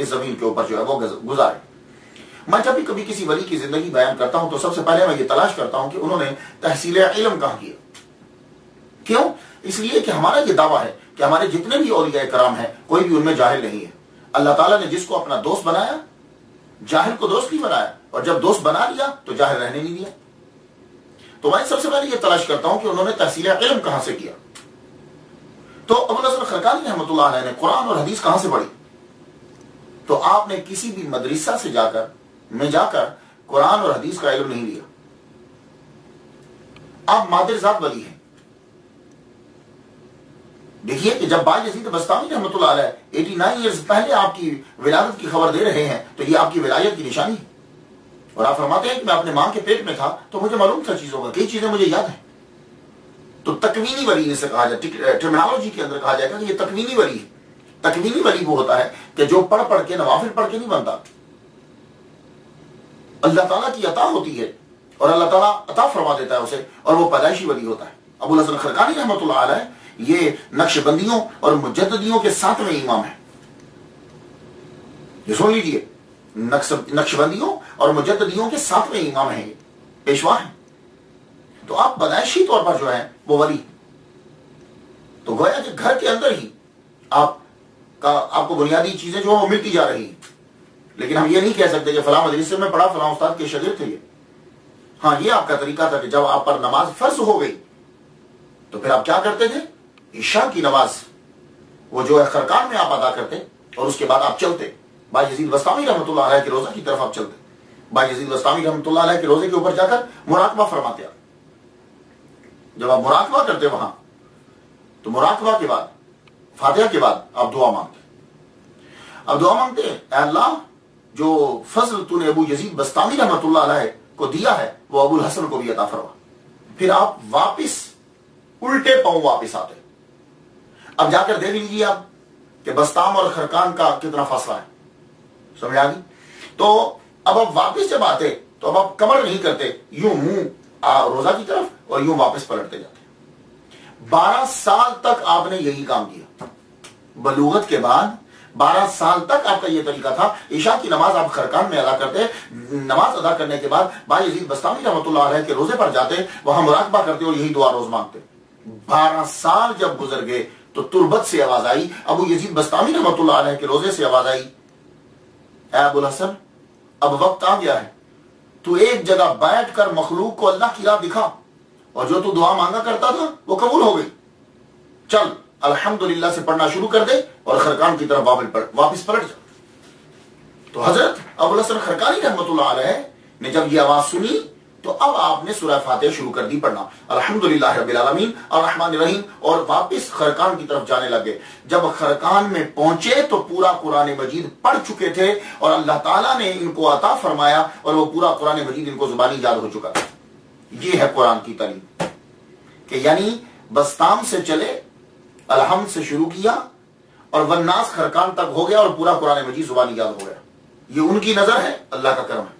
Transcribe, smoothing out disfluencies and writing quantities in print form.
اس زمین کے اوپر جو ہے وہ گزارے۔ میں جب بھی کبھی کسی ولی کی زندگی بیان کرتا ہوں تو سب سے پہلے میں یہ تلاش کرتا ہوں کہ انہوں نے تحصیل علم کہاں کیا۔ کیوں؟ اس لیے کہ ہمارا یہ دعویٰ ہے کہ ہمارے جتنے بھی اولیاء کرام ہیں کوئی بھی ان میں جاہل نہیں ہے۔ اللہ تعالیٰ نے جس کو اپنا دوست بنایا جاہل کو دوست نہیں بنایا، اور جب دوست بنا لیا تو جاہل رہنے نہیں دیا۔ تو میں سب سے پہلے یہ تلاش کرتا ہوں کہ انہوں نے تحصیل علم کہاں سے کیا۔ تو ابو الحسن خرقانی رحمۃ اللہ علیہ نے قرآن اور حدیث کہاں سے پڑھی؟ تو آپ نے کسی بھی مدرسہ سے جا کر قرآن اور حدیث کا علم نہیں لیا۔ آپ مادر ذات ولی ہیں۔ دیکھیے کہ جب بایزید بستامی رحمۃ اللہ علیہ 89 ایئرز پہلے آپ کی ولادت کی خبر دے رہے ہیں تو یہ آپ کی ولایت کی نشانی ہے۔ اور آپ فرماتے ہیں کہ میں اپنے ماں کے پیٹ میں تھا تو مجھے معلوم تھا چیزوں کا، کئی چیزیں مجھے یاد ہیں۔ تو تکوینی ولی سے کہا جائے، ٹرمینالوجی کے اندر کہا جائے گا کہ یہ تکوینی ولی ہے۔ تکوینی ولی وہ ہوتا ہے کہ جو پڑھ کے نوافل پڑھ کے نہیں بنتا، اللہ تعالیٰ کی عطا ہوتی ہے اور اللہ تعالیٰ عطا فرما دیتا ہے اسے، اور وہ پیدائشی ولی ہوتا ہے۔ ابو الحسن خرقانی رحمۃ اللہ علیہ یہ نقش بندیوں اور مجددیوں کے 7ویں امام ہیں۔ یہ سن لیجیے، نقش بندیوں اور مجددیوں کے 7ویں امام ہیں، یہ پیشوا ہیں۔ تو آپ پیدائشی طور پر جو ہیں وہ ولی، تو گویا کہ گھر کے اندر ہی آپ کو بنیادی چیزیں جو ہیں وہ ملتی جا رہی ہیں۔ لیکن ہم یہ نہیں کہہ سکتے کہ فلاں مدرسے میں پڑھا، فلاں استاد کے شاگرد تھے یہ۔ ہاں، یہ آپ کا طریقہ تھا کہ جب آپ پر نماز فرض ہو گئی تو پھر آپ کیا کرتے تھے؟ عشاء کی نماز وہ جو ہے خرقان میں آپ ادا کرتے اور اس کے بعد آپ چلتے بایزید بستامی رحمۃ اللہ علیہ کے روزہ کی طرف آپ چلتے۔ بایزید بستامی رحمۃ اللہ علیہ کے روزے کے اوپر جا کر مراقبہ فرماتے آپ۔ جب آپ مراقبہ کرتے وہاں تو مراقبہ کے بعد فاتحہ کے بعد آپ دعا مانگتے۔ اب دعا مانگتے ہیں، اے اللہ جو فضل تو نے ابو یزید بستامی رحمۃ اللہ علیہ کو دیا ہے وہ ابو الحسن کو بھی عطا فرما۔ پھر آپ واپس الٹے پاؤں واپس آتے۔ اب جا کر دیکھ لیجیے آپ کہ بستام اور خرقان کا کتنا فاصلہ ہے، سمجھ آ گئی؟ تو اب آپ واپس جب آتے تو اب آپ کمر نہیں کرتے، یوں منہ روزہ کی طرف اور یوں واپس پلٹتے جاتے۔ 12 سال تک آپ نے یہی کام کیا۔ بلوغت کے بعد 12 سال تک آپ کا یہ طریقہ تھا۔ عشاء کی نماز آپ خرقان میں ادا کرتے، نماز ادا کرنے کے بعد بایزید بستامی رحمۃ اللہ علیہ کے روزے پر جاتے، وہاں مراقبہ کرتے اور یہی دعا روز مانگتے۔ 12 سال جب گزر گئے تو تربت سے آواز آئی، ابو یزید بستامی رحمۃ اللہ علیہ کے روزے سے آواز آئی، اے ابو الحسن اب وقت آ گیا ہے، تو ایک جگہ بیٹھ کر مخلوق کو اللہ کی راہ دکھا، اور جو تو دعا مانگا کرتا تھا وہ قبول ہو گئی، چل الحمدللہ سے پڑھنا شروع کر دے اور خرقان کی طرف واپس پلٹ جا۔ تو حضرت ابو الحسن خرقانی رحمۃ اللہ علیہ نے جب یہ آواز سنی تو اب آپ نے سورہ فاتحہ شروع کر دی پڑھنا، الحمدللہ رب العالمین الرحمن الرحیم، اور واپس خرقان کی طرف جانے لگے۔ جب خرقان میں پہنچے تو پورا قرآن مجید پڑھ چکے تھے اور اللہ تعالیٰ نے ان کو عطا فرمایا اور وہ پورا قرآن مجید ان کو زبانی یاد ہو چکا تھا۔ یہ ہے قرآن کی تعلیم کہ یعنی بستام سے چلے، الحمد سے شروع کیا اور والناس خرقان تک ہو گیا اور پورا قرآن مجید زبانی یاد ہو گیا۔ یہ ان کی نظر ہے، اللہ کا کرم ہے۔